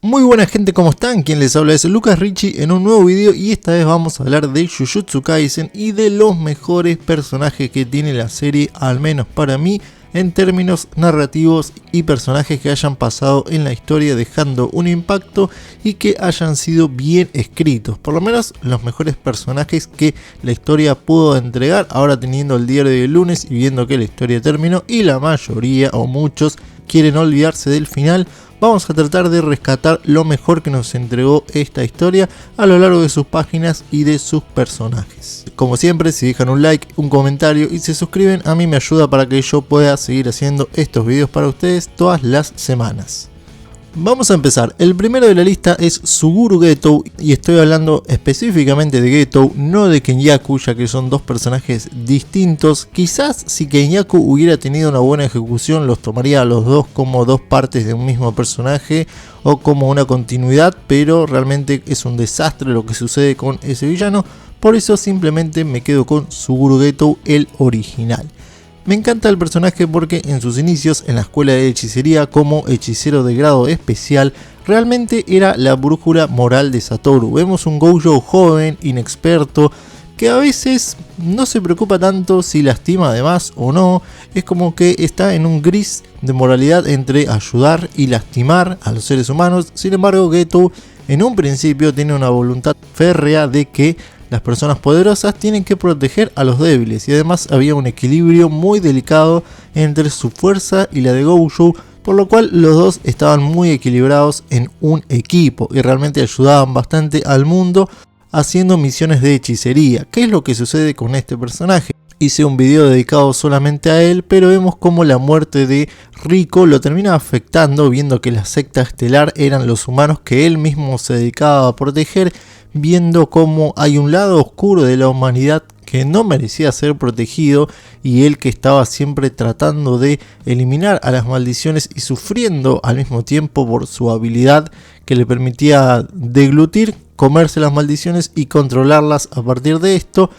Muy buena gente, ¿cómo están? Quien les habla es Lucas Richie en un nuevo video y esta vez vamos a hablar de Jujutsu Kaisen y de los mejores personajes que tiene la serie, al menos para mí, en términos narrativos y personajes que hayan pasado en la historia dejando un impacto y que hayan sido bien escritos, por lo menos los mejores personajes que la historia pudo entregar. Ahora teniendo el diario del lunes y viendo que la historia terminó y la mayoría o muchos quieren olvidarse del final, vamos a tratar de rescatar lo mejor que nos entregó esta historia a lo largo de sus páginas y de sus personajes. Como siempre, si dejan un like, un comentario y se suscriben, a mí me ayuda para que yo pueda seguir haciendo estos videos para ustedes todas las semanas. Vamos a empezar. El primero de la lista es Suguru Getou y estoy hablando específicamente de Getou, no de Kenyaku, ya que son dos personajes distintos. Quizás si Kenyaku hubiera tenido una buena ejecución los tomaría a los dos como dos partes de un mismo personaje o como una continuidad, pero realmente es un desastre lo que sucede con ese villano, por eso simplemente me quedo con Suguru Getou, el original. Me encanta el personaje porque en sus inicios en la escuela de hechicería como hechicero de grado especial realmente era la brújula moral de Satoru. Vemos un Gojo joven, inexperto, que a veces no se preocupa tanto si lastima además o no. Es como que está en un gris de moralidad entre ayudar y lastimar a los seres humanos. Sin embargo, Getou en un principio tiene una voluntad férrea de que las personas poderosas tienen que proteger a los débiles, y además había un equilibrio muy delicado entre su fuerza y la de Gojo, por lo cual los dos estaban muy equilibrados en un equipo y realmente ayudaban bastante al mundo haciendo misiones de hechicería. ¿Qué es lo que sucede con este personaje? Hice un video dedicado solamente a él, pero vemos como la muerte de Riko lo termina afectando, viendo que la secta estelar eran los humanos que él mismo se dedicaba a proteger, viendo cómo hay un lado oscuro de la humanidad que no merecía ser protegido y él que estaba siempre tratando de eliminar a las maldiciones y sufriendo al mismo tiempo por su habilidad que le permitía deglutir, comerse las maldiciones y controlarlas a partir de esto.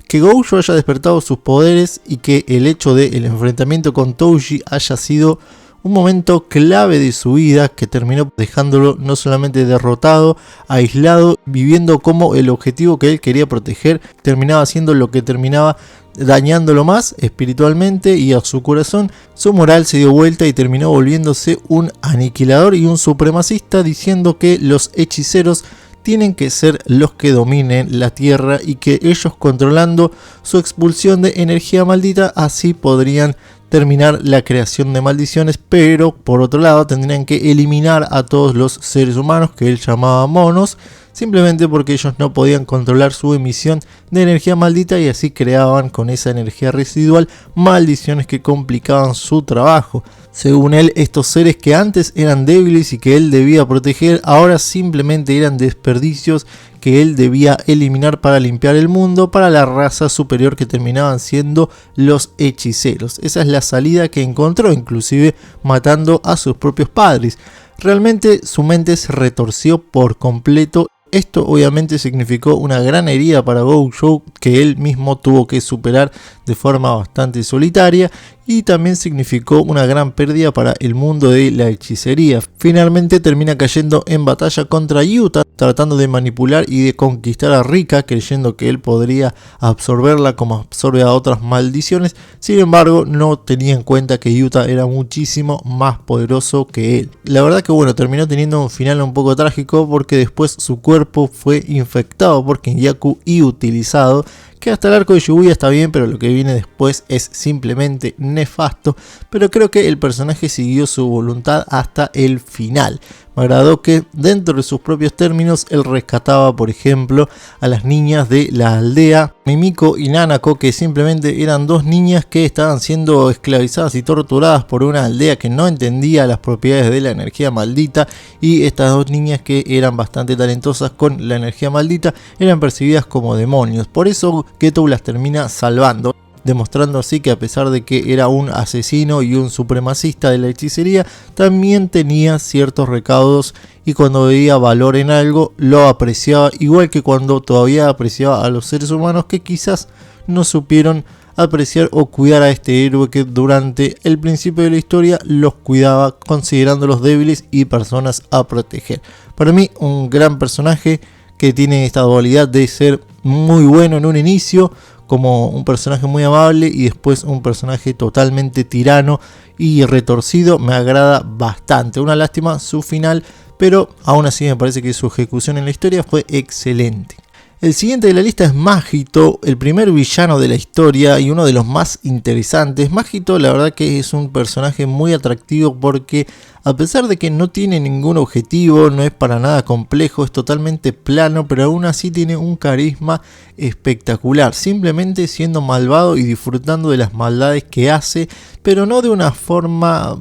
Que Gojo haya despertado sus poderes y que el hecho del enfrentamiento con Touji haya sido un momento clave de su vida que terminó dejándolo no solamente derrotado, aislado, viviendo como el objetivo que él quería proteger terminaba siendo lo que terminaba dañándolo más espiritualmente y a su corazón. Su moral se dio vuelta y terminó volviéndose un aniquilador y un supremacista, diciendo que los hechiceros tienen que ser los que dominen la tierra y que ellos, controlando su expulsión de energía maldita, así podrían terminar la creación de maldiciones, pero por otro lado tendrían que eliminar a todos los seres humanos que él llamaba monos, simplemente porque ellos no podían controlar su emisión de energía maldita y así creaban con esa energía residual maldiciones que complicaban su trabajo. Según él, estos seres que antes eran débiles y que él debía proteger, ahora simplemente eran desperdicios que él debía eliminar para limpiar el mundo para la raza superior que terminaban siendo los hechiceros. Esa es la salida que encontró, inclusive matando a sus propios padres. Realmente su mente se retorció por completo. Esto obviamente significó una gran herida para Gojo que él mismo tuvo que superar de forma bastante solitaria, y también significó una gran pérdida para el mundo de la hechicería. Finalmente termina cayendo en batalla contra Yuta, tratando de manipular y de conquistar a Rika, creyendo que él podría absorberla como absorbe a otras maldiciones. Sin embargo, no tenía en cuenta que Yuta era muchísimo más poderoso que él. La verdad que bueno, terminó teniendo un final un poco trágico porque después su cuerpo fue infectado por Kenyaku y utilizado, que hasta el arco de Shibuya está bien, pero lo que viene después es simplemente nefasto. Pero creo que el personaje siguió su voluntad hasta el final. Me agradó que dentro de sus propios términos él rescataba, por ejemplo, a las niñas de la aldea, Mimiko y Nanako, que simplemente eran dos niñas que estaban siendo esclavizadas y torturadas por una aldea que no entendía las propiedades de la energía maldita, y estas dos niñas, que eran bastante talentosas con la energía maldita, eran percibidas como demonios. Por eso Getou las termina salvando, demostrando así que a pesar de que era un asesino y un supremacista de la hechicería, también tenía ciertos recaudos y cuando veía valor en algo lo apreciaba, igual que cuando todavía apreciaba a los seres humanos que quizás no supieron apreciar o cuidar a este héroe que durante el principio de la historia los cuidaba, considerándolos débiles y personas a proteger. Para mí, un gran personaje que tiene esta dualidad de ser muy bueno en un inicio, como un personaje muy amable, y después un personaje totalmente tirano y retorcido. Me agrada bastante. Una lástima su final, pero aún así me parece que su ejecución en la historia fue excelente. El siguiente de la lista es Mahito, el primer villano de la historia y uno de los más interesantes. Mahito, la verdad que es un personaje muy atractivo porque a pesar de que no tiene ningún objetivo, no es para nada complejo, es totalmente plano, pero aún así tiene un carisma espectacular, simplemente siendo malvado y disfrutando de las maldades que hace, pero no de una forma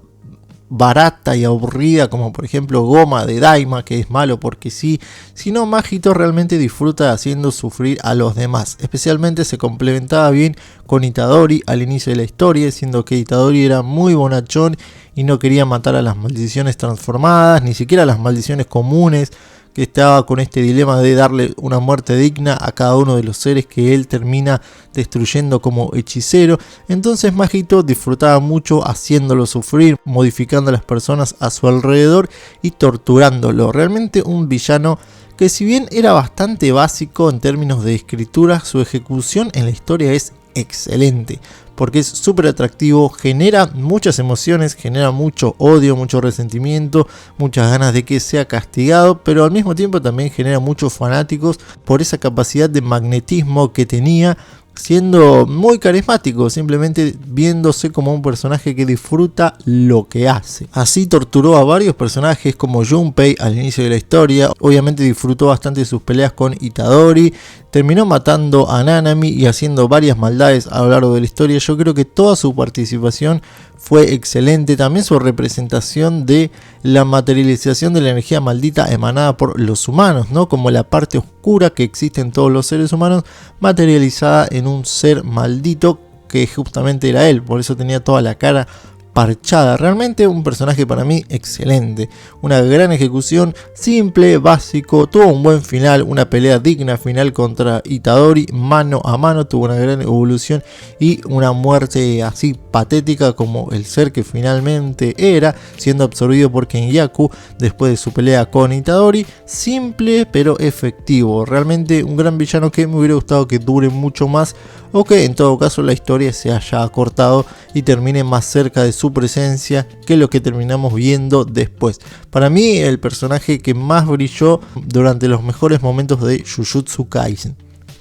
barata y aburrida como por ejemplo Goma de Daima, que es malo porque sí, sino Mahito realmente disfruta haciendo sufrir a los demás. Especialmente se complementaba bien con Itadori al inicio de la historia, siendo que Itadori era muy bonachón y no quería matar a las maldiciones transformadas, ni siquiera a las maldiciones comunes, que estaba con este dilema de darle una muerte digna a cada uno de los seres que él termina destruyendo como hechicero. Entonces Mahito disfrutaba mucho haciéndolo sufrir, modificando a las personas a su alrededor y torturándolo. Realmente un villano que, si bien era bastante básico en términos de escritura, su ejecución en la historia es excelente, porque es súper atractivo, genera muchas emociones, genera mucho odio, mucho resentimiento, muchas ganas de que sea castigado, pero al mismo tiempo también genera muchos fanáticos por esa capacidad de magnetismo que tenía, siendo muy carismático, simplemente viéndose como un personaje que disfruta lo que hace. Así torturó a varios personajes como Junpei al inicio de la historia, obviamente disfrutó bastante de sus peleas con Itadori, terminó matando a Nanami y haciendo varias maldades a lo largo de la historia. Yo creo que toda su participación fue excelente, también su representación de la materialización de la energía maldita emanada por los humanos, ¿no? Como la parte oscura que existe en todos los seres humanos, materializada en un ser maldito que justamente era él, por eso tenía toda la cara parchada. Realmente un personaje para mí excelente, una gran ejecución, simple, básico, tuvo un buen final, una pelea digna final contra Itadori mano a mano, tuvo una gran evolución y una muerte así patética como el ser que finalmente era, siendo absorbido por Kenyaku después de su pelea con Itadori. Simple pero efectivo, realmente un gran villano que me hubiera gustado que dure mucho más, o que en todo caso la historia se haya acortado y termine más cerca de su presencia que lo que terminamos viendo después. Para mí, el personaje que más brilló durante los mejores momentos de Jujutsu Kaisen.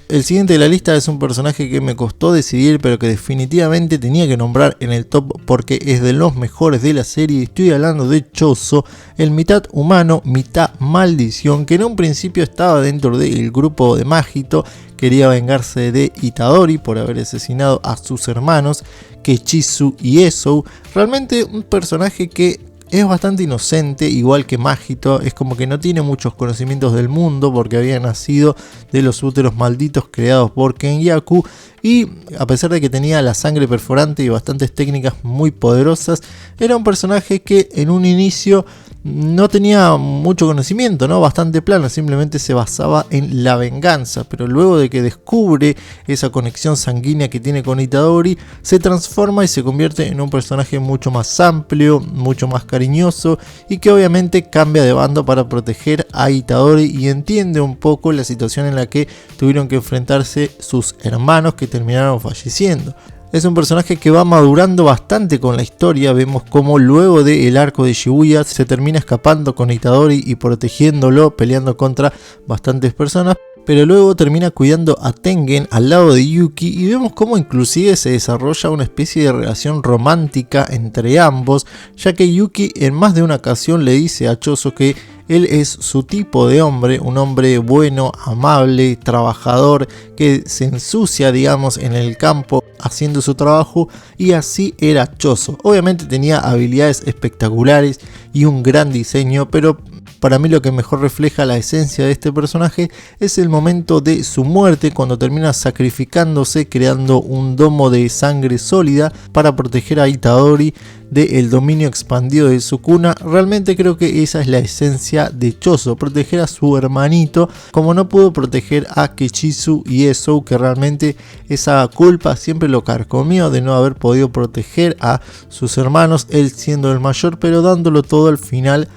El siguiente de la lista es un personaje que me costó decidir, pero que definitivamente tenía que nombrar en el top porque es de los mejores de la serie. Estoy hablando de Choso, el mitad humano, mitad maldición, que en un principio estaba dentro del grupo de Mahito, quería vengarse de Itadori por haber asesinado a sus hermanos Kechisu y Esou. Realmente un personaje que es bastante inocente, igual que Mahito, es como que no tiene muchos conocimientos del mundo porque había nacido de los úteros malditos creados por Kenyaku, y a pesar de que tenía la sangre perforante y bastantes técnicas muy poderosas, era un personaje que en un inicio no tenía mucho conocimiento, ¿no? Bastante plano, simplemente se basaba en la venganza, pero luego de que descubre esa conexión sanguínea que tiene con Itadori, se transforma y se convierte en un personaje mucho más amplio, mucho más cariñoso, y que obviamente cambia de bando para proteger a Itadori y entiende un poco la situación en la que tuvieron que enfrentarse sus hermanos que terminaron falleciendo. Es un personaje que va madurando bastante con la historia. Vemos como luego del arco de Shibuya se termina escapando con Itadori y protegiéndolo, peleando contra bastantes personas, pero luego termina cuidando a Tengen al lado de Yuki, y vemos cómo inclusive se desarrolla una especie de relación romántica entre ambos, ya que Yuki en más de una ocasión le dice a Choso que él es su tipo de hombre, un hombre bueno, amable, trabajador, que se ensucia, digamos, en el campo haciendo su trabajo, y así era Choso. Obviamente tenía habilidades espectaculares y un gran diseño, pero para mí lo que mejor refleja la esencia de este personaje es el momento de su muerte, cuando termina sacrificándose creando un domo de sangre sólida para proteger a Itadori del dominio expandido de Sukuna. Realmente creo que esa es la esencia de Choso, proteger a su hermanito como no pudo proteger a Kechisu y Esou, que realmente esa culpa siempre lo carcomió de no haber podido proteger a sus hermanos, él siendo el mayor, pero dándolo todo al final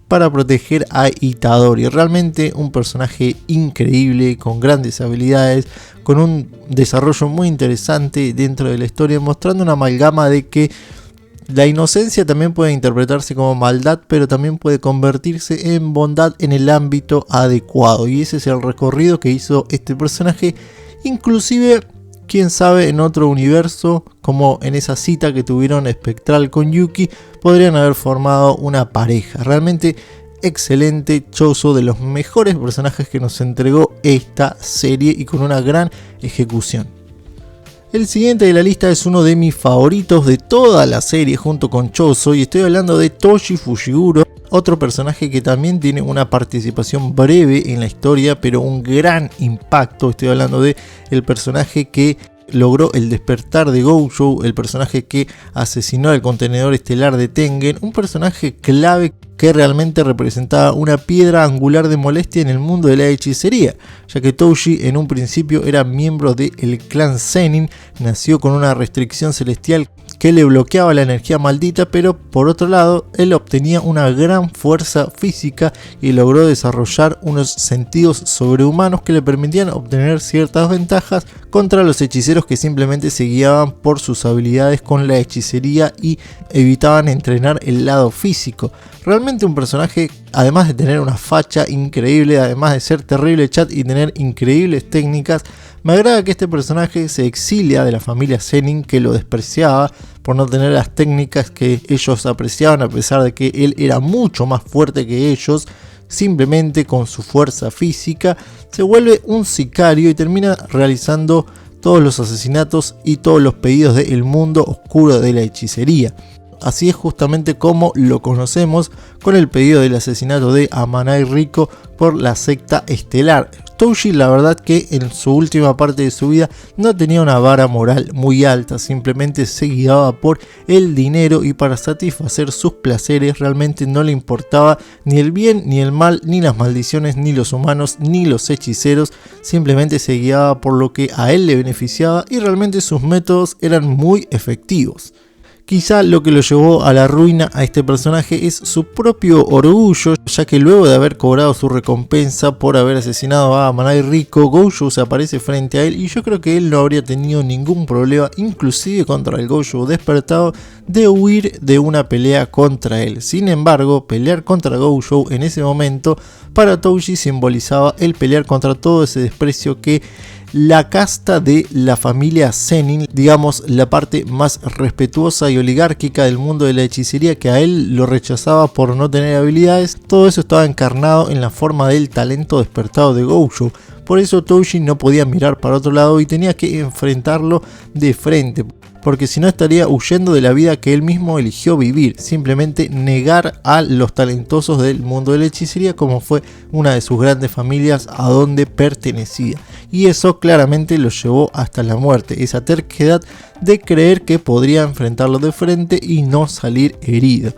para proteger a Itadori. Realmente un personaje increíble, con grandes habilidades, con un desarrollo muy interesante dentro de la historia, mostrando una amalgama de que la inocencia también puede interpretarse como maldad, pero también puede convertirse en bondad en el ámbito adecuado. Y ese es el recorrido que hizo este personaje. Inclusive, quién sabe, en otro universo, como en esa cita que tuvieron Espectral con Yuki, podrían haber formado una pareja. Realmente excelente Choso, de los mejores personajes que nos entregó esta serie y con una gran ejecución. El siguiente de la lista es uno de mis favoritos de toda la serie junto con Choso, y estoy hablando de Toshi Fushiguro, otro personaje que también tiene una participación breve en la historia, pero un gran impacto. Estoy hablando de el personaje que logró el despertar de Gojo, el personaje que asesinó al contenedor estelar de Tengen, un personaje clave que realmente representaba una piedra angular de molestia en el mundo de la hechicería, ya que Toshi en un principio era miembro del clan Zenin, nació con una restricción celestial que le bloqueaba la energía maldita, pero por otro lado él obtenía una gran fuerza física y logró desarrollar unos sentidos sobrehumanos que le permitían obtener ciertas ventajas contra los hechiceros que simplemente se guiaban por sus habilidades con la hechicería y evitaban entrenar el lado físico. Realmente un personaje, además de tener una facha increíble, además de ser terrible chat y tener increíbles técnicas, me agrada que este personaje se exilia de la familia Zenin, que lo despreciaba por no tener las técnicas que ellos apreciaban, a pesar de que él era mucho más fuerte que ellos. Simplemente con su fuerza física se vuelve un sicario y termina realizando todos los asesinatos y todos los pedidos del mundo oscuro de la hechicería. Así es justamente como lo conocemos con el pedido del asesinato de Amanai Riko por la secta estelar. Toshi, la verdad que en su última parte de su vida no tenía una vara moral muy alta, simplemente se guiaba por el dinero y para satisfacer sus placeres realmente no le importaba ni el bien ni el mal, ni las maldiciones, ni los humanos, ni los hechiceros, simplemente se guiaba por lo que a él le beneficiaba y realmente sus métodos eran muy efectivos. Quizá lo que lo llevó a la ruina a este personaje es su propio orgullo, ya que luego de haber cobrado su recompensa por haber asesinado a Amanai Riko, Gojo se aparece frente a él y yo creo que él no habría tenido ningún problema, inclusive contra el Gojo despertado, de huir de una pelea contra él. Sin embargo, pelear contra Gojo en ese momento para Toshi simbolizaba el pelear contra todo ese desprecio que la casta de la familia Zenin, digamos la parte más respetuosa y oligárquica del mundo de la hechicería, que a él lo rechazaba por no tener habilidades, todo eso estaba encarnado en la forma del talento despertado de Gojo. Por eso Toshi no podía mirar para otro lado y tenía que enfrentarlo de frente, porque si no estaría huyendo de la vida que él mismo eligió vivir, simplemente negar a los talentosos del mundo de la hechicería, como fue una de sus grandes familias a donde pertenecía. Y eso claramente lo llevó hasta la muerte, esa terquedad de creer que podría enfrentarlo de frente y no salir herido.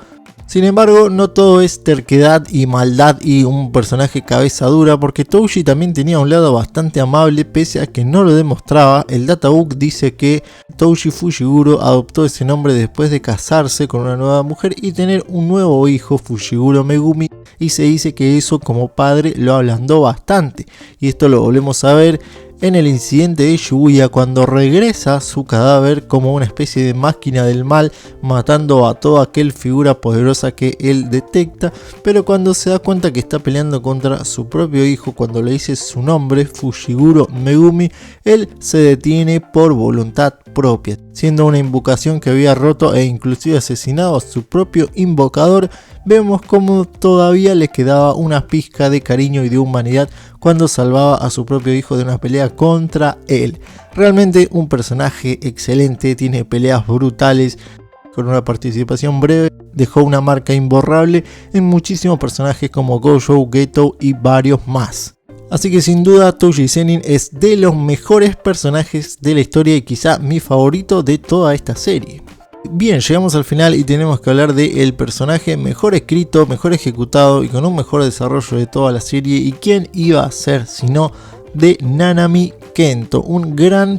Sin embargo, no todo es terquedad y maldad y un personaje cabeza dura, porque Toshi también tenía un lado bastante amable, pese a que no lo demostraba. El databook dice que Toshi Fushiguro adoptó ese nombre después de casarse con una nueva mujer y tener un nuevo hijo, Fushiguro Megumi, y se dice que eso como padre lo ablandó bastante. Y esto lo volvemos a ver en el incidente de Shibuya, cuando regresa su cadáver como una especie de máquina del mal, matando a toda aquel figura poderosa que él detecta, pero cuando se da cuenta que está peleando contra su propio hijo, cuando le dice su nombre, Fushiguro Megumi, él se detiene por voluntad propia, siendo una invocación que había roto e inclusive asesinado a su propio invocador. Vemos como todavía le quedaba una pizca de cariño y de humanidad cuando salvaba a su propio hijo de una pelea contra él. Realmente un personaje excelente, tiene peleas brutales con una participación breve, dejó una marca imborrable en muchísimos personajes como Gojo, Geto y varios más. Así que sin duda Toji Zenin es de los mejores personajes de la historia y quizá mi favorito de toda esta serie. Bien, llegamos al final y tenemos que hablar del personaje mejor escrito, mejor ejecutado y con un mejor desarrollo de toda la serie. ¿Y quién iba a ser sino de Nanami Kento? Un gran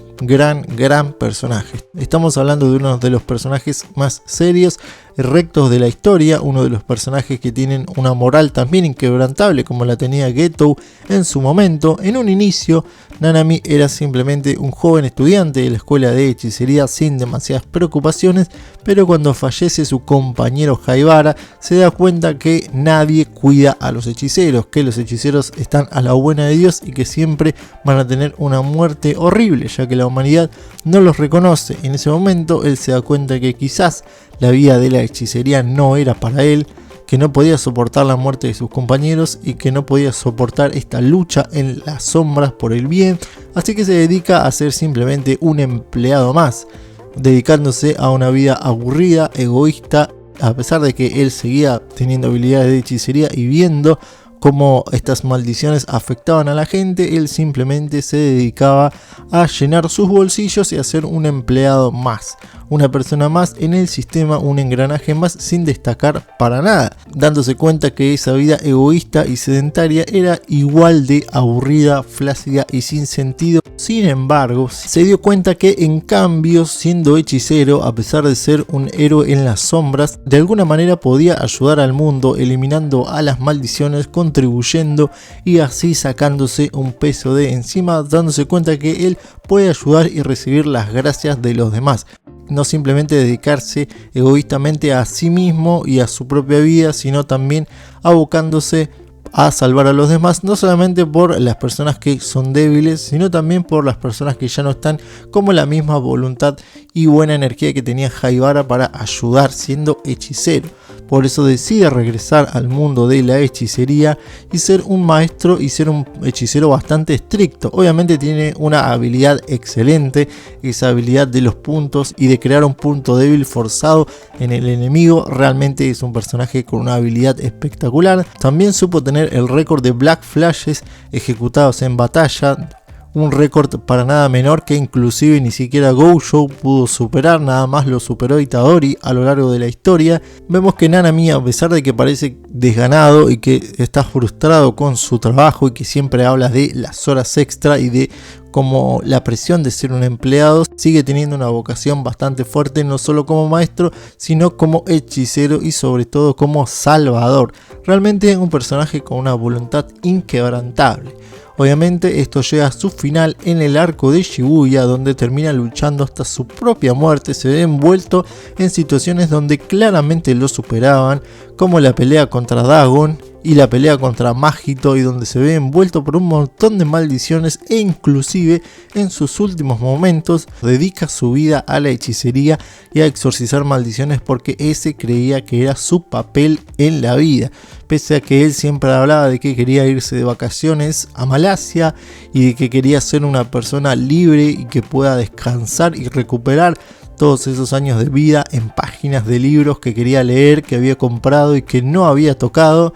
personaje. Estamos hablando de uno de los personajes más serios y rectos de la historia, uno de los personajes que tienen una moral también inquebrantable como la tenía Geto en su momento. En un inicio, Nanami era simplemente un joven estudiante de la escuela de hechicería sin demasiadas preocupaciones, pero cuando fallece su compañero Haibara, se da cuenta que nadie cuida a los hechiceros, que los hechiceros están a la buena de Dios y que siempre van a tener una muerte horrible, ya que la humanidad no los reconoce. En ese momento él se da cuenta que quizás la vida de la hechicería no era para él, que no podía soportar la muerte de sus compañeros y que no podía soportar esta lucha en las sombras por el bien, así que se dedica a ser simplemente un empleado más, dedicándose a una vida aburrida, egoísta, a pesar de que él seguía teniendo habilidades de hechicería y viendo cómo estas maldiciones afectaban a la gente. Él simplemente se dedicaba a llenar sus bolsillos y a ser un empleado más, una persona más en el sistema, un engranaje más sin destacar para nada, dándose cuenta que esa vida egoísta y sedentaria era igual de aburrida, flácida y sin sentido. Sin embargo, se dio cuenta que en cambio, siendo hechicero, a pesar de ser un héroe en las sombras, de alguna manera podía ayudar al mundo, eliminando a las maldiciones, contribuyendo y así sacándose un peso de encima, dándose cuenta que él puede ayudar y recibir las gracias de los demás. No simplemente dedicarse egoístamente a sí mismo y a su propia vida, sino también abocándose a salvar a los demás, no solamente por las personas que son débiles, sino también por las personas que ya no están, como la misma voluntad y buena energía que tenía Haibara para ayudar siendo hechicero. Por eso decide regresar al mundo de la hechicería y ser un maestro y ser un hechicero bastante estricto. Obviamente tiene una habilidad excelente, esa habilidad de los puntos y de crear un punto débil forzado en el enemigo. Realmente es un personaje con una habilidad espectacular. También supo tener el récord de Black Flashes ejecutados en batalla, un récord para nada menor que inclusive ni siquiera Gojo pudo superar, nada más lo superó Itadori a lo largo de la historia. Vemos que Nanami, a pesar de que parece desganado y que está frustrado con su trabajo y que siempre habla de las horas extra y de como la presión de ser un empleado, sigue teniendo una vocación bastante fuerte, no solo como maestro, sino como hechicero y sobre todo como salvador. Realmente un personaje con una voluntad inquebrantable. Obviamente esto llega a su final en el arco de Shibuya, donde termina luchando hasta su propia muerte. Se ve envuelto en situaciones donde claramente lo superaban, como la pelea contra Dagon y la pelea contra Magito, y donde se ve envuelto por un montón de maldiciones e inclusive en sus últimos momentos dedica su vida a la hechicería y a exorcizar maldiciones porque ese creía que era su papel en la vida. Pese a que él siempre hablaba de que quería irse de vacaciones a Malasia y de que quería ser una persona libre y que pueda descansar y recuperar todos esos años de vida en páginas de libros que quería leer, que había comprado y que no había tocado.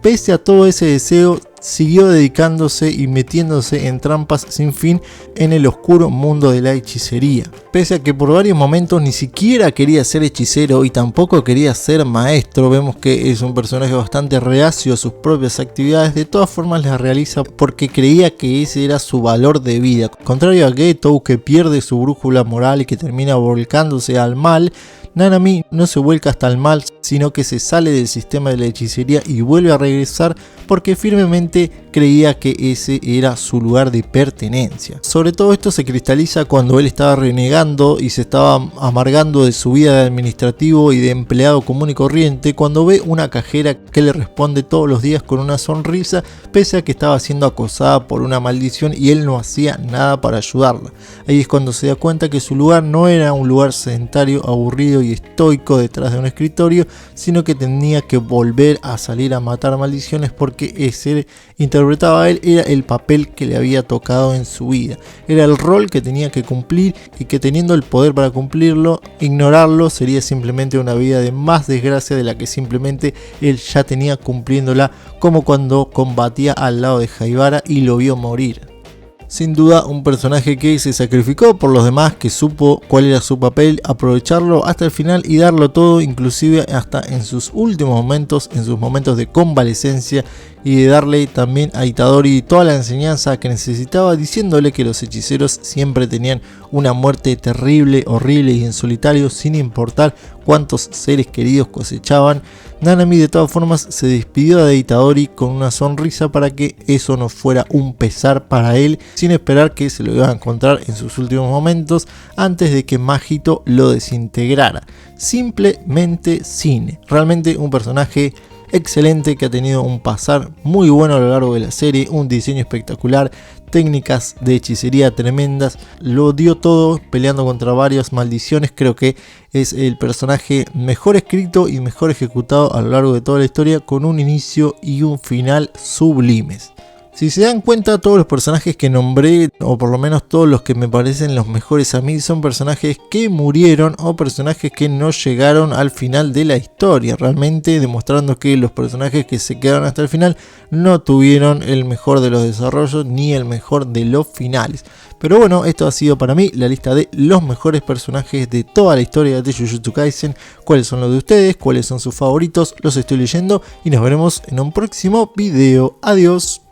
Pese a todo ese deseo, siguió dedicándose y metiéndose en trampas sin fin en el oscuro mundo de la hechicería. Pese a que por varios momentos ni siquiera quería ser hechicero y tampoco quería ser maestro, vemos que es un personaje bastante reacio a sus propias actividades. De todas formas las realiza porque creía que ese era su valor de vida. Contrario a Geto, que pierde su brújula moral y que termina volcándose al mal, Nanami no se vuelca hasta el mal, sino que se sale del sistema de la hechicería y vuelve a regresar porque firmemente creía que ese era su lugar de pertenencia. Sobre todo esto se cristaliza cuando él estaba renegando y se estaba amargando de su vida de administrativo y de empleado común y corriente, cuando ve una cajera que le responde todos los días con una sonrisa, pese a que estaba siendo acosada por una maldición y él no hacía nada para ayudarla. Ahí es cuando se da cuenta que su lugar no era un lugar sedentario, aburrido y estoico detrás de un escritorio, sino que tenía que volver a salir a matar maldiciones porque ese interpretar interpretaba a él era el papel que le había tocado en su vida. Era el rol que tenía que cumplir y que teniendo el poder para cumplirlo, ignorarlo sería simplemente una vida de más desgracia de la que simplemente él ya tenía cumpliéndola, como cuando combatía al lado de Haibara y lo vio morir. Sin duda un personaje que se sacrificó por los demás, que supo cuál era su papel, aprovecharlo hasta el final y darlo todo, inclusive hasta en sus últimos momentos, en sus momentos de convalecencia, y de darle también a Itadori toda la enseñanza que necesitaba, diciéndole que los hechiceros siempre tenían una muerte terrible, horrible y en solitario, sin importar cuántos seres queridos cosechaban. Nanami de todas formas se despidió de Itadori con una sonrisa para que eso no fuera un pesar para él, sin esperar que se lo iba a encontrar en sus últimos momentos antes de que Mahito lo desintegrara. Simplemente cine, realmente un personaje excelente que ha tenido un pasar muy bueno a lo largo de la serie, un diseño espectacular, técnicas de hechicería tremendas, lo dio todo peleando contra varias maldiciones. Creo que es el personaje mejor escrito y mejor ejecutado a lo largo de toda la historia, con un inicio y un final sublimes. Si se dan cuenta, todos los personajes que nombré, o por lo menos todos los que me parecen los mejores a mí, son personajes que murieron o personajes que no llegaron al final de la historia, realmente demostrando que los personajes que se quedaron hasta el final no tuvieron el mejor de los desarrollos ni el mejor de los finales. Pero bueno, esto ha sido para mí la lista de los mejores personajes de toda la historia de Jujutsu Kaisen. ¿Cuáles son los de ustedes? ¿Cuáles son sus favoritos? Los estoy leyendo y nos veremos en un próximo video. Adiós.